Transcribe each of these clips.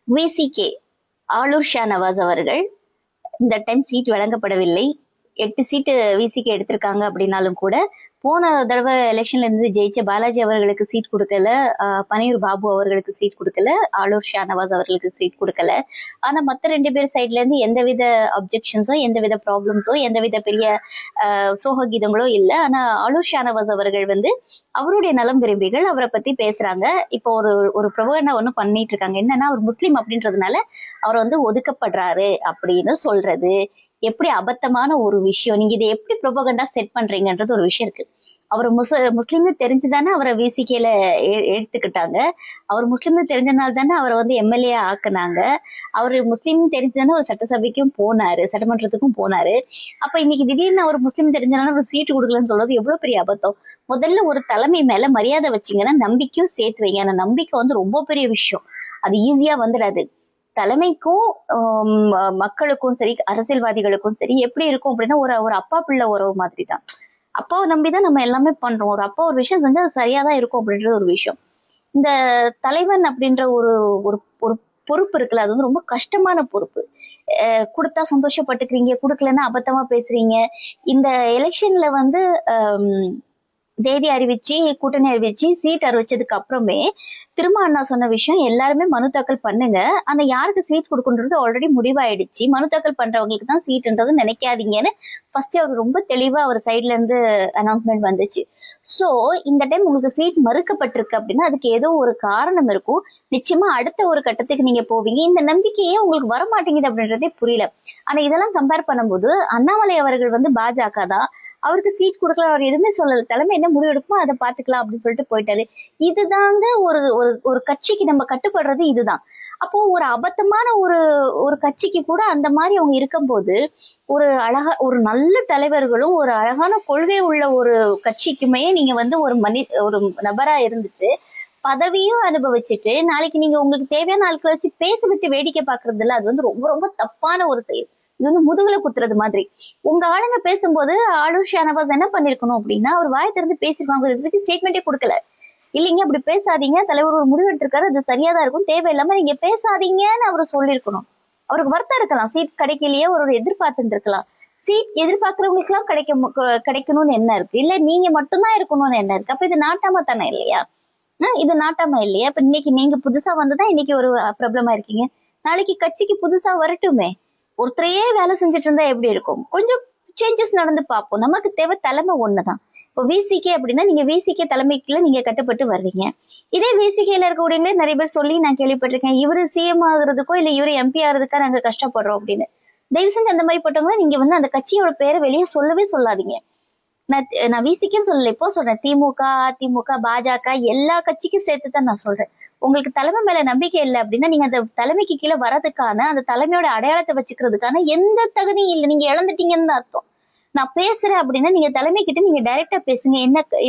VCK Aloor Shanavas அவர்கள் இந்த time seat வழங்கப்படவில்லை. 8 சீட்டு விசிகே எடுத்திருக்காங்க அப்படின்னாலும் கூட போன தடவை எலெக்ஷன்ல இருந்து ஜெயிச்ச பாலாஜி அவர்களுக்கு சீட் கொடுக்கல, பனீர் பாபு அவர்களுக்கு சீட் கொடுக்கல, ஆளூர் ஷானவாஸ் அவர்களுக்கு சீட் கொடுக்கல. ஆனா மத்த 2 பேர் சைட்ல இருந்து எந்தவித அப்ஜெக்ஷன்ஸோ எந்தவித ப்ராப்ளம்ஸோ எந்தவித பெரிய சோககீதங்களோ இல்லை. ஆனா ஆளூர் ஷானவாஸ் அவர்கள் வந்து அவருடைய நலம் விரும்பிகள் அவரை பத்தி பேசுறாங்க. இப்போ ஒரு பிரபகண்டா ஒண்ணு பண்ணிட்டு இருக்காங்க. என்னன்னா, அவர் முஸ்லீம் அப்படின்றதுனால அவர் வந்து ஒதுக்கப்படுறாரு அப்படின்னு சொல்றது எப்படி அபத்தமான ஒரு விஷயம். நீங்க இதை எப்படி ப்ரொபகண்டா செட் பண்றீங்கன்றது ஒரு விஷயம் இருக்கு. அவர் முஸ்லீம்னு தெரிஞ்சுதானே அவரை விசிகேல எடுத்துக்கிட்டாங்க. அவர் முஸ்லீம்னு தெரிஞ்சனால தானே அவரை வந்து எம்எல்ஏ ஆக்குனாங்க. அவர் முஸ்லீம் தெரிஞ்சுதானே ஒரு சட்டசபைக்கும் போனாரு, சட்டமன்றத்துக்கும் போனாரு. அப்ப இன்னைக்கு திடீர்னு அவர் முஸ்லீம் தெரிஞ்சனால ஒரு சீட்டு கொடுக்கலன்னு சொல்றது எவ்வளவு பெரிய அபத்தம். முதல்ல ஒரு தலைமை மேல மரியாதை வச்சீங்கன்னா நம்பிக்கையும் சேர்த்து வைங்க. ஆனா நம்பிக்கை வந்து ரொம்ப பெரிய விஷயம், அது ஈஸியா வந்துடாது. தலைமைக்கும் மக்களுக்கும் சரி அரசியல்வாதிகளுக்கும் சரி எப்படி இருக்கும் அப்படின்னா, ஒரு அப்பா பிள்ளை உறவு மாதிரி தான். அப்பாவை நம்பிதான் நம்ம எல்லாமே பண்றோம். ஒரு அப்பா ஒரு விஷயம் செஞ்சா அது சரியாதான் இருக்கும் அப்படின்றது ஒரு விஷயம். இந்த தலைவன் அப்படின்ற ஒரு ஒரு பொறுப்பு இருக்குல்ல, அது வந்து ரொம்ப கஷ்டமான பொறுப்பு. கொடுத்தா சந்தோஷப்பட்டுக்கிறீங்க, கொடுக்கலன்னா அபத்தமா பேசுறீங்க. இந்த எலெக்ஷன்ல வந்து தேதி அறிவிச்சு கூட்டணி அறிவிச்சு சீட் அறிவிச்சதுக்கு அப்புறமே திரும்ப அண்ணா சொன்ன விஷயம், எல்லாருமே மனு தாக்கல் பண்ணுங்க, ஆனா யாருக்கு சீட் கொடுக்கணுன்றது ஆல்ரெடி முடிவாயிடுச்சு, மனு தாக்கல் பண்றவங்களுக்கு தான் சீட்ன்றது நினைக்காதீங்கன்னு ஃபர்ஸ்ட் அவர் ரொம்ப தெளிவா அவர் சைட்ல இருந்து அனௌன்ஸ்மெண்ட் வந்துச்சு. சோ இந்த டைம் உங்களுக்கு சீட் மறுக்கப்பட்டிருக்கு அப்படின்னா அதுக்கு ஏதோ ஒரு காரணம் இருக்கும். நிச்சயமா அடுத்த ஒரு கட்டத்துக்கு நீங்க போவீங்க. இந்த நம்பிக்கையே உங்களுக்கு வரமாட்டேங்குது அப்படின்றதே புரியல. ஆனா இதெல்லாம் கம்பேர் பண்ணும்போது அண்ணாமலை அவர்கள் வந்து பாஜக தான், அவருக்கு சீட் கொடுக்கலாம், அவர் எதுவுமே சொல்லல, தலைமை என்ன முடிவு எடுக்குமோ அதை பாத்துக்கலாம் அப்படின்னு சொல்லிட்டு போயிட்டாரு. இதுதாங்க ஒரு ஒரு கட்சிக்கு நம்ம கட்டுப்படுறது இதுதான். அப்போ ஒரு அபத்தமான ஒரு கட்சிக்கு கூட அந்த மாதிரி அவங்க இருக்கும்போது, ஒரு ஒரு நல்ல தலைவர்களும் ஒரு அழகான கொள்கை உள்ள ஒரு கட்சிக்குமே நீங்க வந்து ஒரு நபரா இருந்துட்டு பதவியும் அனுபவிச்சுட்டு நாளைக்கு நீங்க உங்களுக்கு தேவையான ஆட்களை வச்சு பேச விட்டு வேடிக்கை பாக்குறது இல்ல, அது வந்து ரொம்ப ரொம்ப தப்பான ஒரு செயல். இது வந்து முதுகுல குத்துறது மாதிரி. உங்க ஆளுங்க பேசும்போது ஆளூர் ஷானவாஸ் என்ன பண்ணிருக்கணும் அப்படின்னா, அவர் வாய் திறந்து பேசிருக்காங்க, இதுக்கு ஸ்டேட்மெண்டே கொடுக்கல. இல்லைங்க அப்படி பேசாதீங்க, தலைவர் ஒரு முடிவு எடுத்திருக்காரு, அது சரியாதான் இருக்கும், தேவையில்லாம நீங்க பேசாதீங்கன்னு அவரு சொல்லியிருக்கணும். அவருக்கு வருத்தம் இருக்கலாம், சீட் கிடைக்கலையே ஒரு எதிர்பார்த்துட்டு இருக்கலாம். சீட் எதிர்பார்க்கறவங்களுக்கு எல்லாம் கிடைக்கணும்னு என்ன இருக்கு? இல்ல நீங்க மட்டும்தான் இருக்கணும்னு என்ன இருக்கு? அப்ப இது நாட்டாம தானே இல்லையா? இது நாட்டாம இல்லையா? இப்ப இன்னைக்கு நீங்க புதுசா வந்துதான் இன்னைக்கு ஒரு பிரபலமா இருக்கீங்க, நாளைக்கு கட்சிக்கு புதுசா வரட்டுமே. ஒருத்தரையே வேலை செஞ்சுட்டு இருந்தா எப்படி இருக்கும்? கொஞ்சம் சேஞ்சஸ் நடந்து பார்ப்போம். நமக்கு தேவை தலைமை ஒண்ணுதான். இப்போ விசிகே அப்படின்னா நீங்க விசிகே தலைமைக்குள்ள நீங்க கட்டுப்பட்டு வர்றீங்க. இதே விசிகேல இருக்கக்கூடிய நிறைய பேர் சொல்லி நான் கேள்விப்பட்டிருக்கேன், இவரு சிஎம் ஆகுறதுக்கோ இல்ல இவரு எம்பி ஆகுறதுக்கா நாங்க கஷ்டப்படுறோம் அப்படின்னு. தயவு செஞ்சு அந்த மாதிரி பட்டவங்க நீங்க வந்து அந்த கட்சியோட பேரை வெளியே சொல்லவே சொல்லாதீங்க. நான் விசிகேன்னு சொல்லல, இப்போ சொல்றேன், திமுக அதிமுக பாஜக எல்லா கட்சிக்கும் சேர்த்துதான் நான் சொல்றேன். உங்களுக்கு தலைமை மேல நம்பிக்கை இல்லை அப்படின்னா நீங்க அந்த தலைமைக்கு கீழே வரதுக்கான அந்த தலைமையோட அடையாளத்தை வச்சுக்கிறதுக்கான எந்த தகுதியும் இல்லை, நீங்க இழந்துட்டீங்கன்னு அர்த்தம். நான் பேசுறேன் அப்படின்னா நீங்க தலைமை கிட்ட நீங்க டைரக்டா பேசுங்க,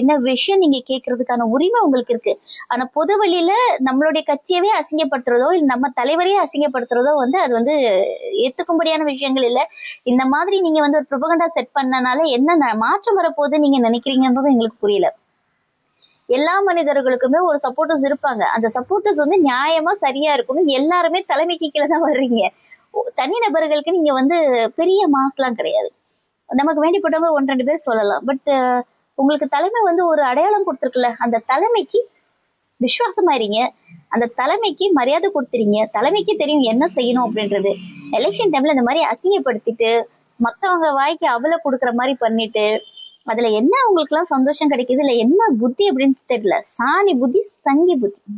என்ன விஷயம் நீங்க கேட்கறதுக்கான உரிமை உங்களுக்கு இருக்கு. ஆனா பொது வழியில நம்மளுடைய கட்சியவே அசிங்கப்படுத்துறதோ இல்ல நம்ம தலைவரையே அசிங்கப்படுத்துறதோ வந்து அது வந்து ஏத்துக்கும்படியான விஷயங்கள் இல்ல. இந்த மாதிரி நீங்க வந்து ஒரு ப்ரொபகண்டா செட் பண்ணனால என்ன மாற்றம் வரப்போகுது நீங்க நினைக்கிறீங்கன்றது எங்களுக்கு புரியல. எல்லா மனிதர்களுக்குமே ஒரு சப்போர்ட்டர்ஸ் இருப்பாங்க, அந்த சப்போர்ட்டர்ஸ் வந்து நியாயமா சரியா இருக்கணும். எல்லாருமே தலைமைக்கு கீழே தான் வர்றீங்க. தனி நபர்களுக்கு நீங்க வந்து பெரிய மாஸ்லாம் கிடையாது. நமக்கு வேண்டிப்பட்டவங்க 1-2 பேர் சொல்லலாம். பட் உங்களுக்கு தலைமை வந்து ஒரு அடையாளம் கொடுத்துருக்குல்ல, அந்த தலைமைக்கு விசுவாசமாயிருங்க, அந்த தலைமைக்கு மரியாதை கொடுத்துறீங்க. தலைமைக்கு தெரியும் என்ன செய்யணும் அப்படின்றது. எலெக்ஷன் டைம்ல இந்த மாதிரி அசிங்கப்படுத்திட்டு மத்தவங்க வாய்க்கு அவலை கொடுக்குற மாதிரி பண்ணிட்டு அதுல என்ன உங்களுக்கு எல்லாம் சந்தோஷம் கிடைக்குது இல்ல என்ன புத்தி அப்படின்னு தெரியல. சாணி புத்தி, சங்கி புத்தி.